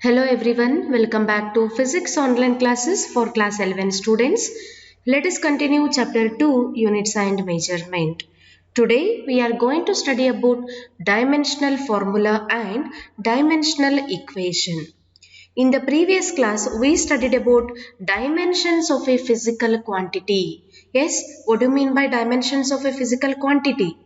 Hello everyone, welcome back to Physics online classes for class 11 students. Let us continue chapter 2 units and measurement. Today we are going to study about dimensional formula and dimensional equation. In the previous class we studied about dimensions of a physical quantity. Yes, what do you mean by dimensions of a physical quantity?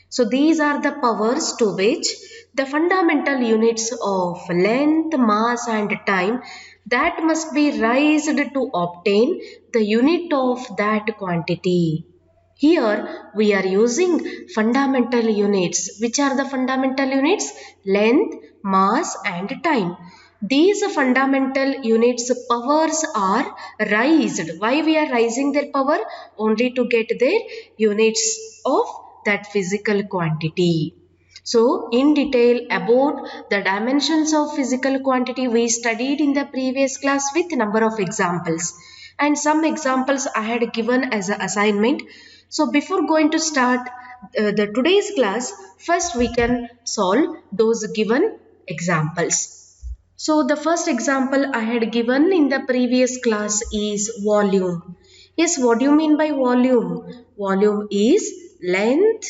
So these are the powers to which the fundamental units of length, mass and time that must be raised to obtain the unit of that quantity. Here we are using fundamental units. Which are the fundamental units? Length, mass and time. These fundamental units powers are raised. Why we are raising their power? Only to get their units of that physical quantity. So in detail about the dimensions of physical quantity we studied in the previous class with number of examples, and some examples I had given as an assignment. So before going to start the today's class, first we can solve those given examples. So the first example I had given in the previous class is volume. Yes, what do you mean by volume? Volume is length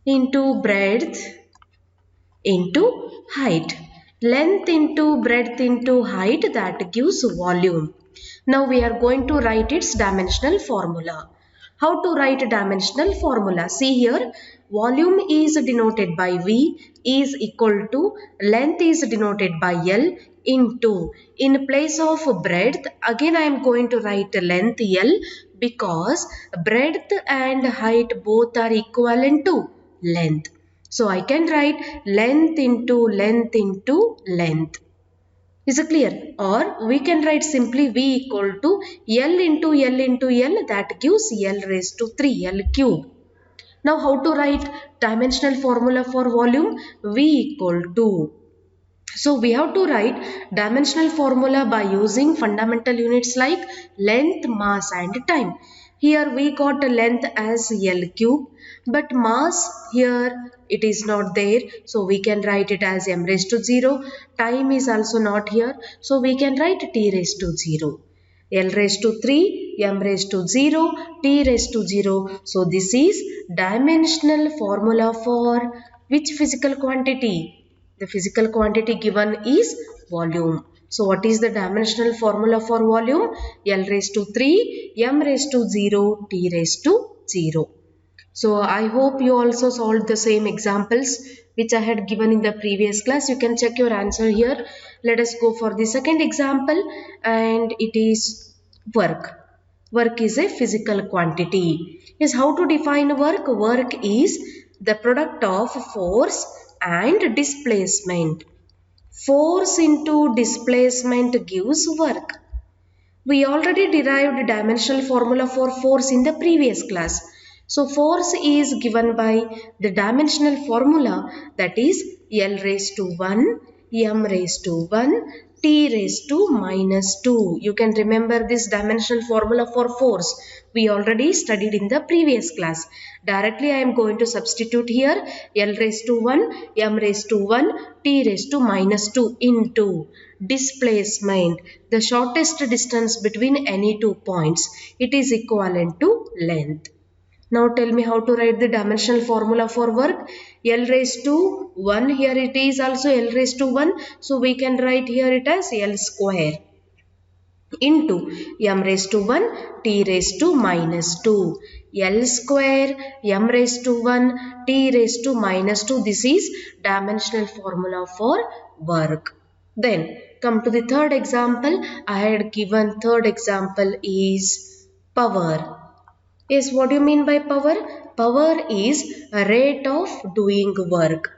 into breadth into height. Length into breadth into height, that gives volume. Now we are going to write its dimensional formula. How to write a dimensional formula? See here, volume is denoted by V is equal to length is denoted by L into, in place of breadth, again I am going to write length L because breadth and height both are equivalent to length. So I can write length into length into length. Is it clear? Or we can write simply V equal to L into L into L, that gives L raised to 3, L cube. Now how to write dimensional formula for volume? V equal to. So we have to write dimensional formula by using fundamental units like length, mass and time. Here we got length as L cube, but mass here it is not there. So we can write it as m raised to 0. Time is also not here. So we can write t raised to 0. L raised to 3, m raised to 0, t raised to 0. So this is dimensional formula for which physical quantity? The physical quantity given is volume. So what is the dimensional formula for volume? L raised to 3, m raised to 0, t raised to 0. So I hope you also solved the same examples which I had given in the previous class. You can check your answer here. Let us go for the second example, and it is work. Work is a physical quantity. Yes, how to define work? Work is the product of force and displacement. Force into displacement gives work. We already derived dimensional formula for force in the previous class. So force is given by the dimensional formula, that is L raised to 1, m raised to 1, t raised to minus 2. You can remember this dimensional formula for force. We already studied in the previous class. Directly I am going to substitute here L raised to 1, m raised to 1, t raised to minus 2 into displacement, the shortest distance between any 2 points. It is equivalent to length. Now tell me how to write the dimensional formula for work. L raised to 1, here it is also L raised to 1. So we can write here it as L square into m raised to 1, t raised to minus 2. L square, m raised to 1, t raised to minus 2. This is dimensional formula for work. Then come to the third example. I had given third example is power. Yes, what do you mean by power? Power is a rate of doing work.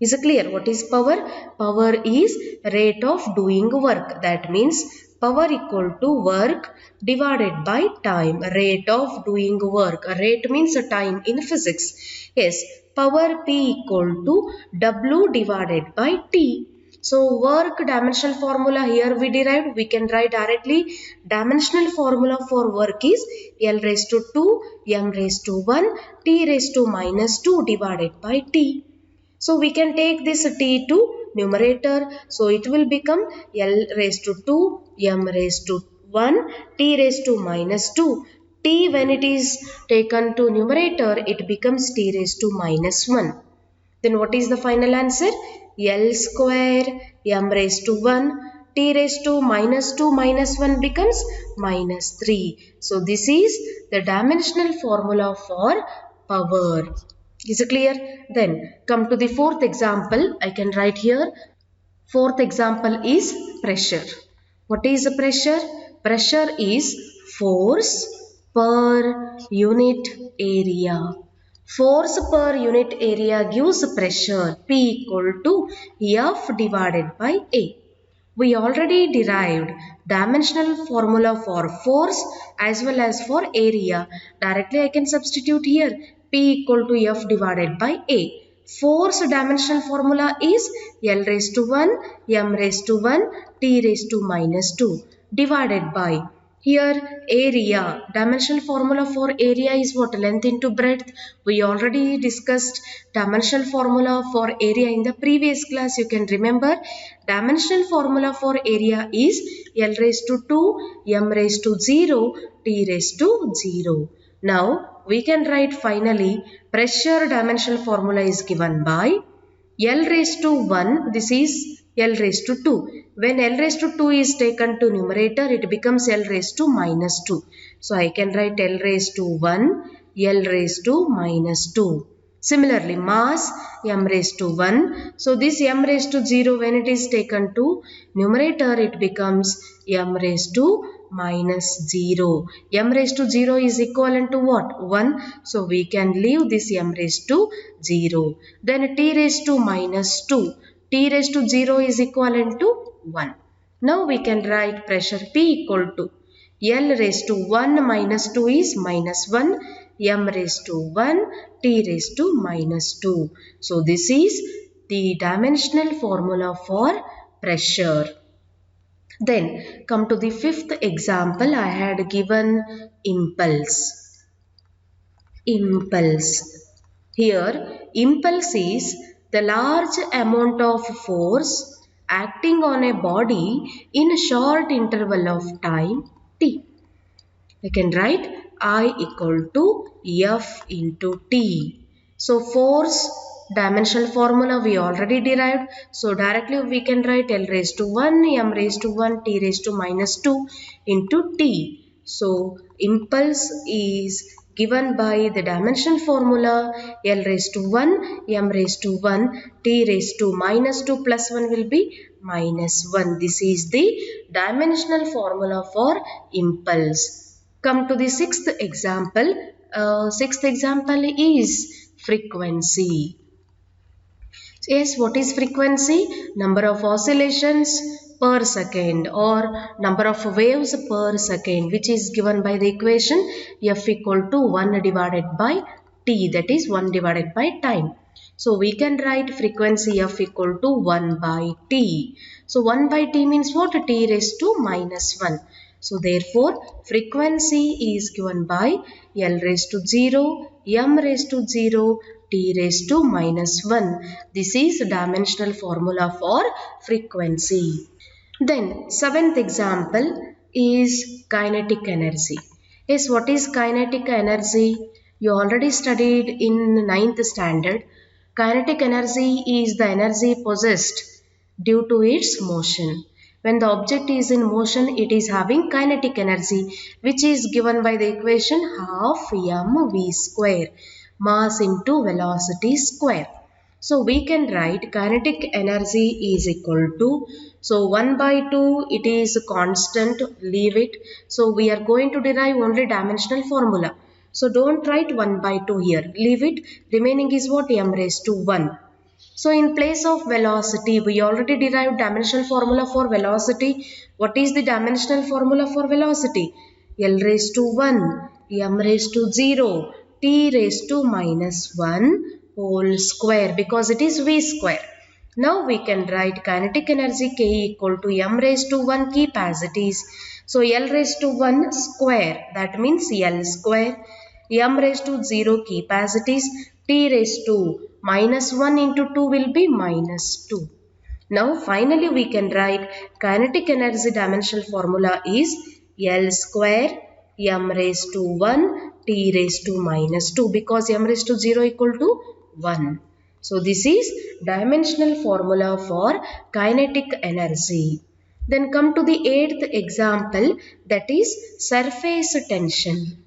Is it clear? What is power? Power is rate of doing work. That means power equal to work divided by time. Rate of doing work. Rate means a time in physics. Yes, power P equal to W divided by T. So work dimensional formula here we derived. We can write directly dimensional formula for work is L raised to 2, m raised to 1, t raised to minus 2 divided by T. So we can take this T to numerator. So it will become L raised to 2, M raised to 1, T raised to minus 2. T when it is taken to numerator, it becomes T raised to minus 1. Then what is the final answer? L square M raised to 1 T raised to minus 2 minus 1 becomes minus 3. So this is the dimensional formula for power. Is it clear? Then come to the fourth example. I can write here. Fourth example is pressure. What is the pressure? Pressure is force per unit area. Force per unit area gives pressure P equal to F divided by A. We already derived dimensional formula for force as well as for area. Directly I can substitute here P equal to F divided by A. Force dimensional formula is L raised to 1, M raised to 1, T raised to minus 2 divided by. Here area, dimensional formula for area is what? Length into breadth. We already discussed dimensional formula for area in the previous class. You can remember dimensional formula for area is L raised to 2, M raised to 0, T raised to 0. Now we can write finally pressure dimensional formula is given by L raised to 1, this is L raised to 2. When L raised to 2 is taken to numerator, it becomes L raised to minus 2. So I can write L raised to 1, L raised to minus 2. Similarly, mass M raised to 1. So this M raised to 0, when it is taken to numerator, it becomes M raised to minus 0. M raised to 0 is equivalent to what? 1. So we can leave this M raised to 0. Then T raised to minus 2. T raised to 0 is equivalent to 1. Now we can write pressure P equal to L raised to 1 minus 2 is minus 1. M raised to 1, T raised to minus 2. So this is the dimensional formula for pressure. Then come to the fifth example. I had given impulse. Impulse. Here impulse is the large amount of force acting on a body in a short interval of time t. I can write I equal to F into T. So force dimensional formula we already derived. So directly we can write L raised to 1, M raised to 1, T raised to minus 2 into T. So impulse is given by the dimensional formula L raised to 1, M raised to 1, T raised to minus 2 plus 1 will be minus 1. This is the dimensional formula for impulse. Come to the sixth example. Sixth example is frequency. Yes, what is frequency? Number of oscillations per second or number of waves per second, which is given by the equation F equal to 1 divided by T, that is 1 divided by time. So we can write frequency F equal to 1 by T. So 1 by T means what? T raised to minus 1. So therefore frequency is given by L raised to 0, M raised to 0, T raised to minus 1. This is dimensional formula for frequency. Then seventh example is kinetic energy. Yes, what is kinetic energy? You already studied in 9th standard. Kinetic energy is the energy possessed due to its motion. When the object is in motion, it is having kinetic energy, which is given by the equation half mv square, mass into velocity square. So we can write kinetic energy is equal to, so 1 by 2, it is constant, leave it. So we are going to derive only dimensional formula. So don't write 1 by 2 here, leave it. Remaining is what? M raised to 1. So in place of velocity, we already derived dimensional formula for velocity. What is the dimensional formula for velocity? L raised to 1, M raised to 0, T raised to minus 1 whole square, because it is V square. Now we can write kinetic energy K equal to M raised to 1 capacities. So L raised to 1 square, that means L square. M raised to 0 capacities, T raised to minus 1 into 2 will be minus 2. Now finally we can write kinetic energy dimensional formula is L square m raised to 1 t raised to minus 2 because m raised to 0 equal to 1. So this is dimensional formula for kinetic energy. Then come to the 8th example, that is surface tension.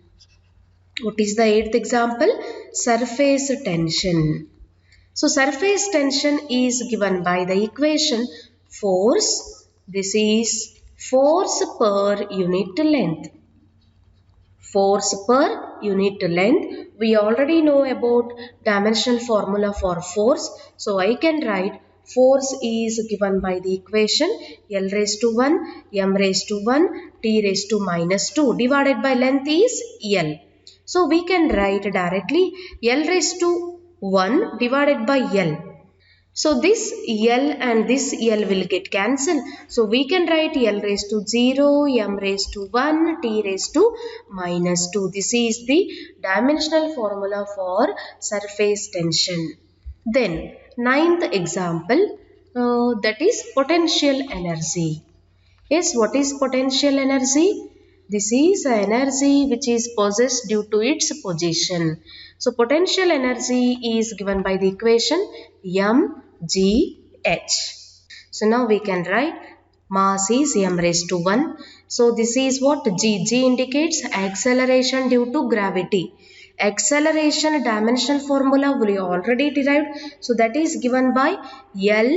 What is the 8th example? Surface tension. So surface tension is given by the equation force. This is force per unit length. Force per unit length. We already know about dimensional formula for force. So I can write force is given by the equation L raised to 1, m raised to 1, t raised to minus 2 divided by length is L. So we can write directly L raised to 1 divided by L. So this L and this L will get cancelled. So we can write L raised to 0, m raised to 1, t raised to minus 2. This is the dimensional formula for surface tension. Then 9th example, that is potential energy. Yes, what is potential energy? This is energy which is possessed due to its position. So potential energy is given by the equation mgh. So now we can write mass is m raised to 1. So this is what g. G indicates acceleration due to gravity. Acceleration dimensional formula we already derived. So that is given by L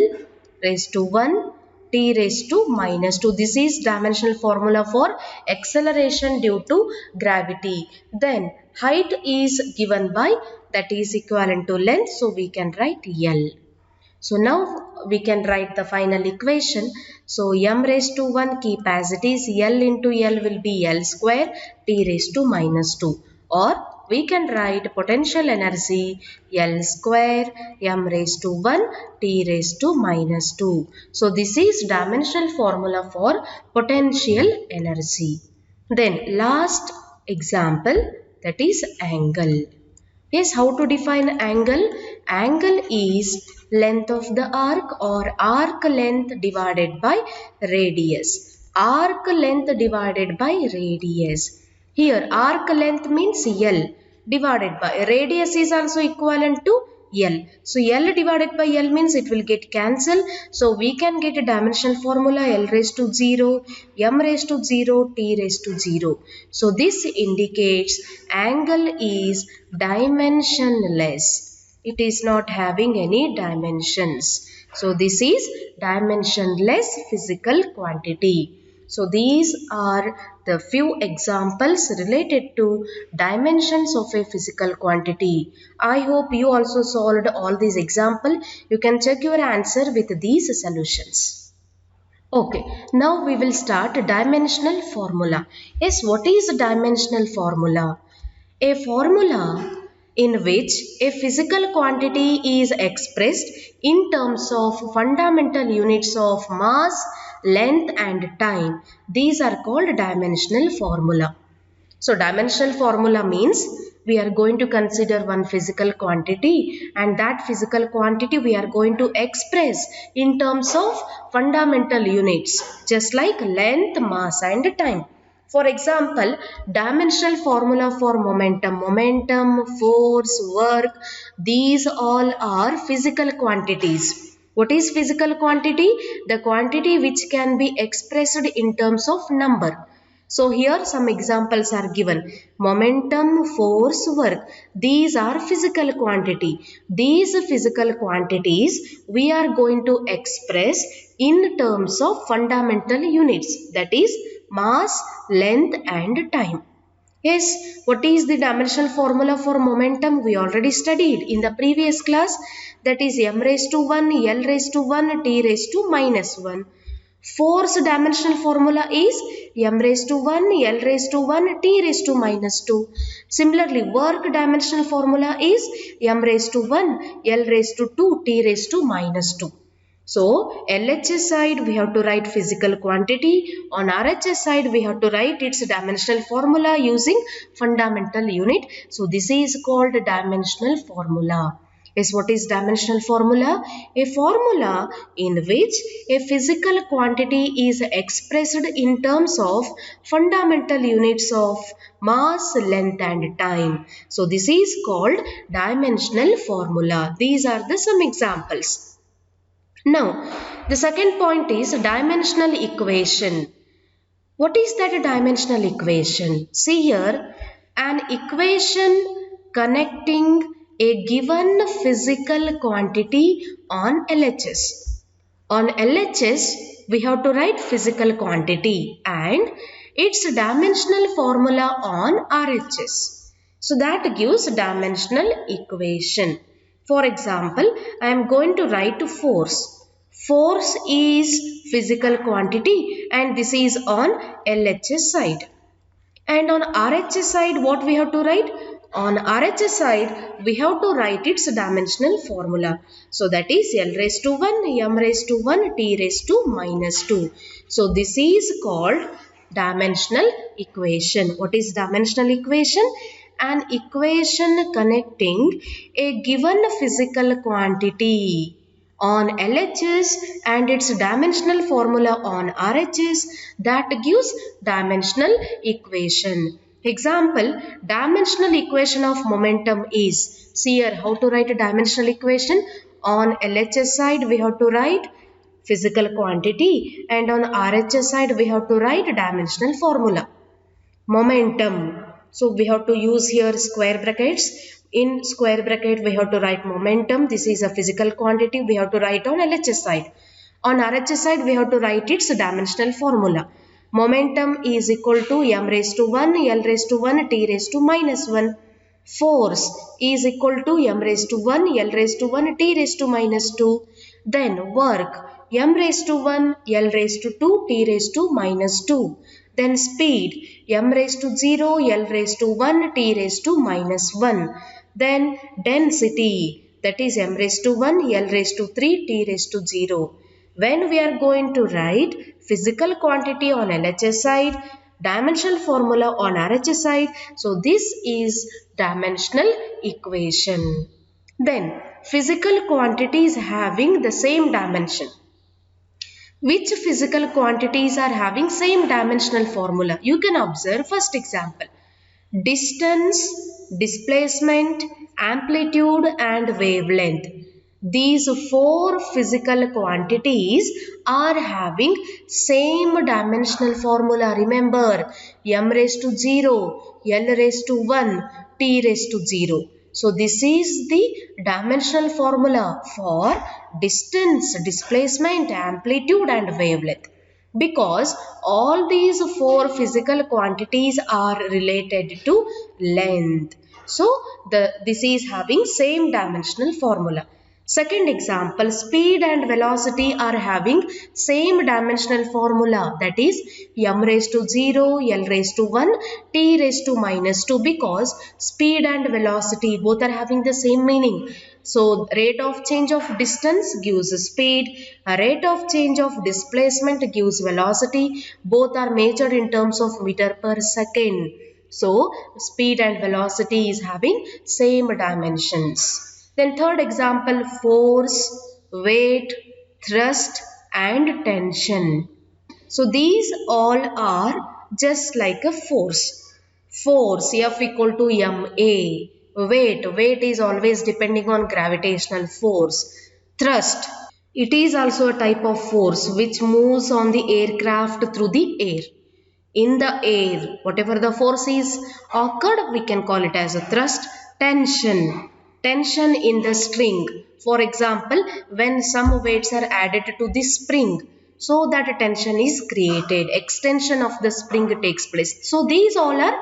raised to 1 t raised to minus 2. This is dimensional formula for acceleration due to gravity. Then height is given by, that is equivalent to length. So we can write L. So now we can write the final equation. So m raised to 1 keep as it is. L into L will be L square t raised to minus 2. Or we can write potential energy L square m raised to 1 t raised to minus 2. So this is dimensional formula for potential energy. Then last example, that is angle. Yes, how to define angle? Angle is length of the arc or arc length divided by radius. Arc length divided by radius. Here arc length means L divided by radius is also equivalent to L. So L divided by L means it will get cancelled. So we can get a dimensional formula L raised to 0, m raised to 0, t raised to 0. So this indicates angle is dimensionless. It is not having any dimensions. So this is dimensionless physical quantity. So these are the few examples related to dimensions of a physical quantity. I hope you also solved all these examples. You can check your answer with these solutions. Okay, now we will start dimensional formula. Yes, what is a dimensional formula? A formula in which a physical quantity is expressed in terms of fundamental units of mass, length and time. These are called dimensional formula. So dimensional formula means we are going to consider one physical quantity and that physical quantity we are going to express in terms of fundamental units just like length, mass and time. For example, dimensional formula for momentum, force, work, these all are physical quantities. What is physical quantity? The quantity which can be expressed in terms of number. So here some examples are given. Momentum, force, work. These are physical quantity. These physical quantities we are going to express in terms of fundamental units. That is mass, length and time. Yes, what is the dimensional formula for momentum? We already studied in the previous class. That is m raised to 1, L raised to 1, t raised to minus 1. Force dimensional formula is m raised to 1, L raised to 1, t raised to minus 2. Similarly, work dimensional formula is m raised to 1, L raised to 2, t raised to minus 2. So, LHS side we have to write physical quantity. On RHS side we have to write its dimensional formula using fundamental unit. So, this is called dimensional formula. Is what is dimensional formula? A formula in which a physical quantity is expressed in terms of fundamental units of mass, length and time. So this is called dimensional formula. These are the some examples. Now, the second point is dimensional equation. What is that dimensional equation? See here, an equation connecting a given physical quantity on LHS. On LHS, we have to write physical quantity and its dimensional formula on RHS. So that gives dimensional equation. For example, I am going to write force. Force is physical quantity and this is on LHS side. And on RHS side, what we have to write? On RHS side, we have to write its dimensional formula. So that is L raised to 1, M raised to 1, T raised to minus 2. So this is called dimensional equation. What is dimensional equation? An equation connecting a given physical quantity on LHS and its dimensional formula on RHS, that gives dimensional equation. Example, dimensional equation of momentum is, see here how to write a dimensional equation. On LHS side we have to write physical quantity and on RHS side we have to write dimensional formula. Momentum, so we have to use here square brackets. In square bracket we have to write momentum. This is a physical quantity we have to write on LHS side. On RHS side we have to write its dimensional formula. Momentum is equal to M raised to 1, L raised to 1, T raised to minus 1. Force is equal to M raised to 1, L raised to 1, T raised to minus 2. Then work, M raised to 1, L raised to 2, T raised to minus 2. Then speed, M raised to 0, L raised to 1, T raised to minus 1. Then density, that is M raised to 1, L raised to 3, T raised to 0. When we are going to write physical quantity on LHS side, dimensional formula on RHS side, so this is dimensional equation. Then physical quantities having the same dimension. Which physical quantities are having same dimensional formula? You can observe first example. Distance, displacement, amplitude and wavelength. These four physical quantities are having same dimensional formula. Remember, M raised to 0, L raised to 1, T raised to 0. So this is the dimensional formula for distance, displacement, amplitude and wavelength. Because all these four physical quantities are related to length. So this is having same dimensional formula. Second example, speed and velocity are having same dimensional formula, that is M raised to 0, L raised to 1, T raised to minus 2, because speed and velocity both are having the same meaning. So rate of change of distance gives speed, a rate of change of displacement gives velocity, both are measured in terms of meter per second. So speed and velocity is having same dimensions. Then third example, force, weight, thrust and tension. So these all are just like a force. Force, F equal to ma. Weight is always depending on gravitational force. Thrust, it is also a type of force which moves on the aircraft through the air. In the air, whatever the force is occurred, we can call it as a thrust. Tension, tension in the string. For example, when some weights are added to the spring, so that tension is created, extension of the spring takes place. So these all are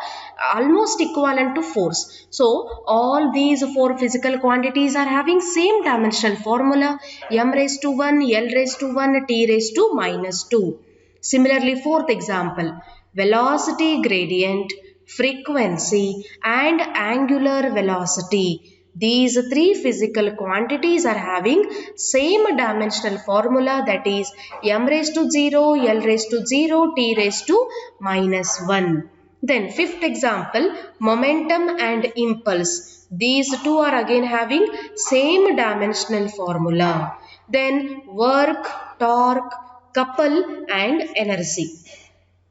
almost equivalent to force. So all these four physical quantities are having same dimensional formula, M raised to 1, L raised to 1, T raised to minus 2. Similarly, fourth example, velocity gradient, frequency and angular velocity. These three physical quantities are having same dimensional formula, that is M raised to 0, L raised to 0, T raised to minus 1. Then fifth example, momentum and impulse. These two are again having same dimensional formula. Then work, torque, couple and energy.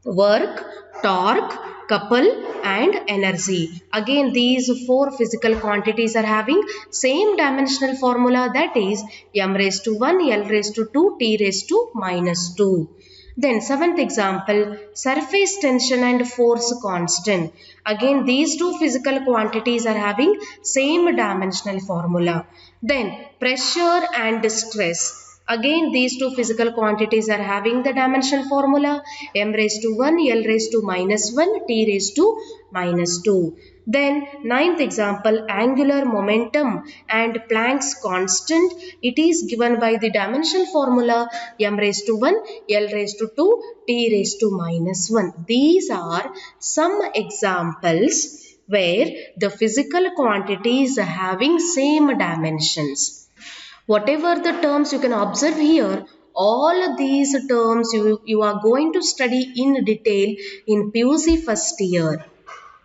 Work, torque, couple and energy. Again these four physical quantities are having same dimensional formula, that is m raised to 1, L raised to 2, T raised to minus 2. Then seventh example, surface tension and force constant. Again these two physical quantities are having same dimensional formula. Then pressure and stress. Again these two physical quantities are having the dimensional formula, m raised to 1, L raised to minus 1, T raised to minus 2. Then ninth example, angular momentum and Planck's constant. It is given by the dimensional formula m raised to 1, L raised to 2, T raised to minus 1. These are some examples where the physical quantities are having same dimensions. Whatever the terms you can observe here, all these terms you are going to study in detail in PUC first year.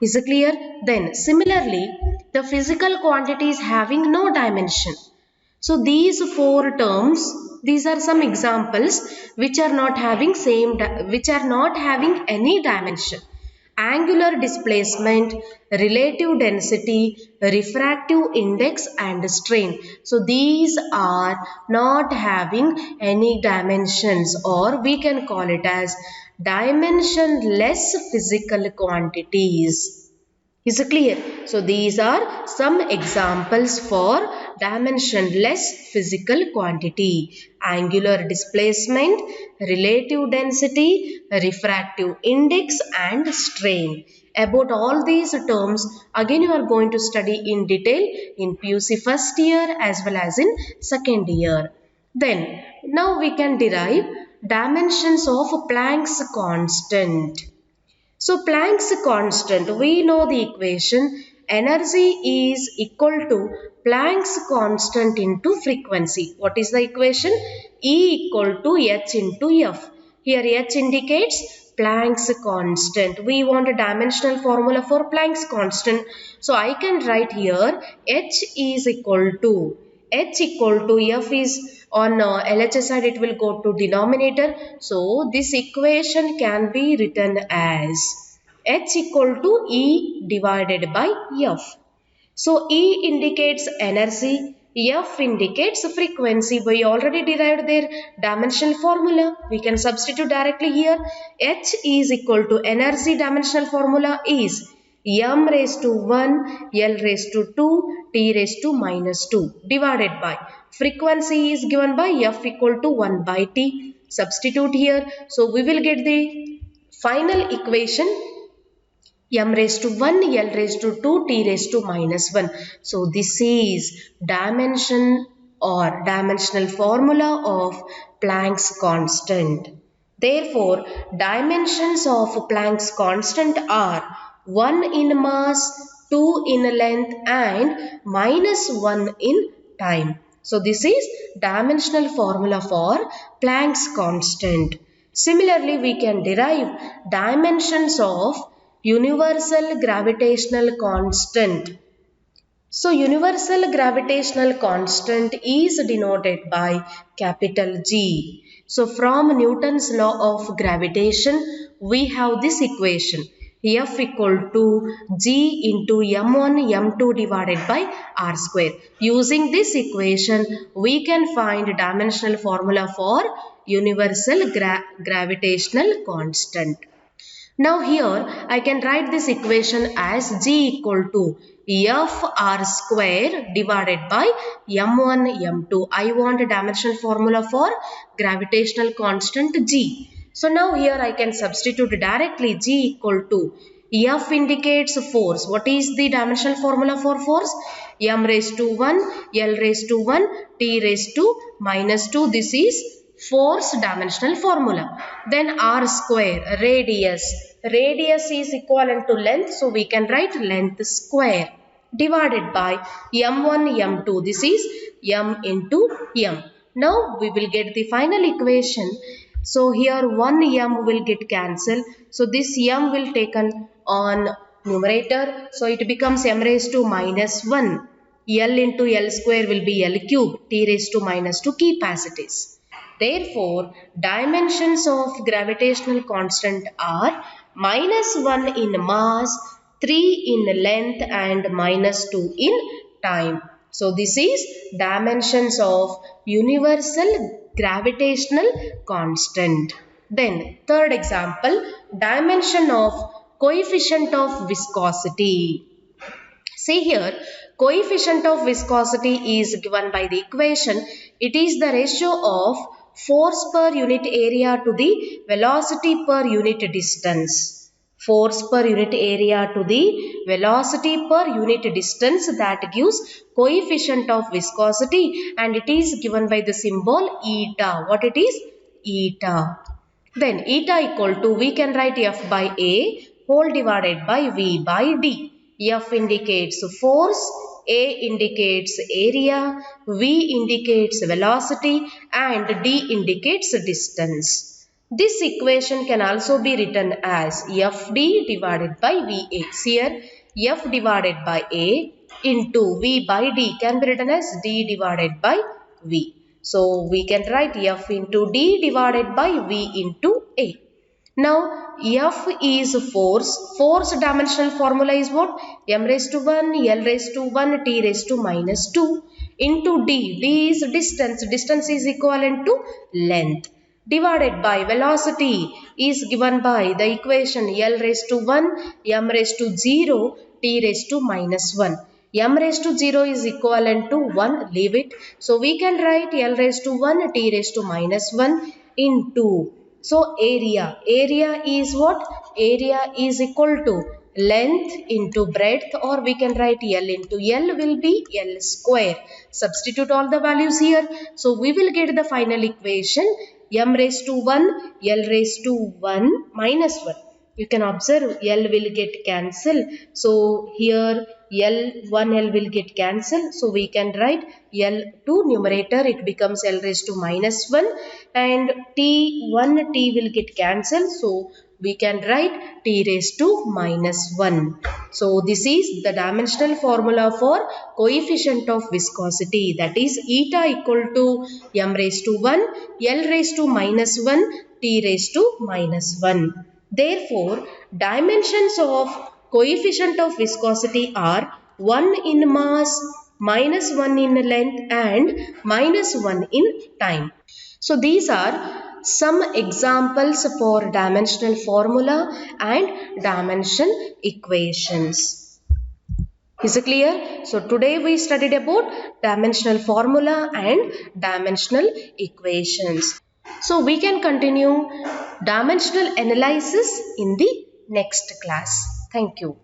Is it clear? Then similarly, the physical quantities having no dimension. So these four terms, these are some examples which are not having any dimension. Angular displacement, relative density, refractive index and strain. So these are not having any dimensions, or we can call it as dimensionless physical quantities. Is it clear? So these are some examples for dimensionless physical quantity. Angular displacement, relative density, refractive index and strain. About all these terms, again you are going to study in detail in PUC first year as well as in second year. Then, now we can derive dimensions of Planck's constant. So Planck's constant, we know the equation, energy is equal to Planck's constant into frequency. What is the equation? E equal to h into f. Here h indicates Planck's constant. We want a dimensional formula for Planck's constant. So I can write here h is equal to f is on LHS side, it will go to denominator. So this equation can be written as h equal to E divided by F. So E indicates energy, F indicates frequency. We already derived their dimensional formula. We can substitute directly here. H is equal to energy dimensional formula is m raised to 1, L raised to 2, T raised to minus 2 divided by frequency is given by F equal to 1 by T. Substitute here. So we will get the final equation m raised to 1, L raised to 2, T raised to minus 1. So this is dimension or dimensional formula of Planck's constant. Therefore, dimensions of Planck's constant are 1 in mass, 2 in length and minus 1 in time. So this is dimensional formula for Planck's constant. Similarly, we can derive dimensions of universal gravitational constant. So universal gravitational constant is denoted by capital G. So from Newton's law of gravitation, we have this equation. F equal to G into m1 m2 divided by r square. Using this equation, we can find dimensional formula for universal gravitational constant. Now here I can write this equation as G equal to F r square divided by m1 m2. I want a dimensional formula for gravitational constant G. So now here I can substitute directly G equal to F indicates force. What is the dimensional formula for force? M raised to 1, L raised to 1, T raised to minus 2. This is force dimensional formula. Then r square, radius. Radius is equivalent to length, so we can write length square divided by m1 m2. This is m into m. Now we will get the final equation. So here 1 m will get cancelled. So this m will taken on numerator. So it becomes m raised to minus 1. L into L square will be L cube. T raised to minus 2 capacities. Therefore, dimensions of gravitational constant are minus 1 in mass, 3 in length and minus 2 in time. So this is dimensions of universal gravitational constant. Then third example, dimension of coefficient of viscosity. See here, coefficient of viscosity is given by the equation. It is the ratio of force per unit area to the velocity per unit distance. Force per unit area to the velocity per unit distance, that gives coefficient of viscosity, and it is given by the symbol eta. What it is? Eta. Then eta equal to, we can write F by A whole divided by V by D. F indicates force, A indicates area, V indicates velocity and D indicates distance. This equation can also be written as Fd divided by Va. Here F divided by A into V by D can be written as D divided by V. So we can write F into D divided by V into A. Now F is force. Force dimensional formula is what? M raised to 1, L raised to 1, T raised to minus 2 into D. D is distance. Distance is equivalent to length. Divided by velocity is given by the equation L raised to 1, M raised to 0, T raised to minus 1. M raised to 0 is equivalent to 1. Leave it. So we can write L raised to 1, T raised to minus 1 into. So area. Area is what? Area is equal to length into breadth, or we can write L into L will be L square. Substitute all the values here. So we will get the final equation M raised to 1, L raised to 1 minus 1. You can observe L will get cancelled. So here L will get cancelled. So we can write L to numerator. It becomes L raised to minus 1 and T will get cancelled. So we can write T raised to minus 1. So this is the dimensional formula for coefficient of viscosity. That is eta equal to M raised to 1, L raised to minus 1, T raised to minus 1. Therefore, dimensions of coefficient of viscosity are 1 in mass, minus 1 in length and minus 1 in time. So these are some examples for dimensional formula and dimension equations. Is it clear? So today we studied about dimensional formula and dimensional equations. So we can continue dimensional analysis in the next class. Thank you.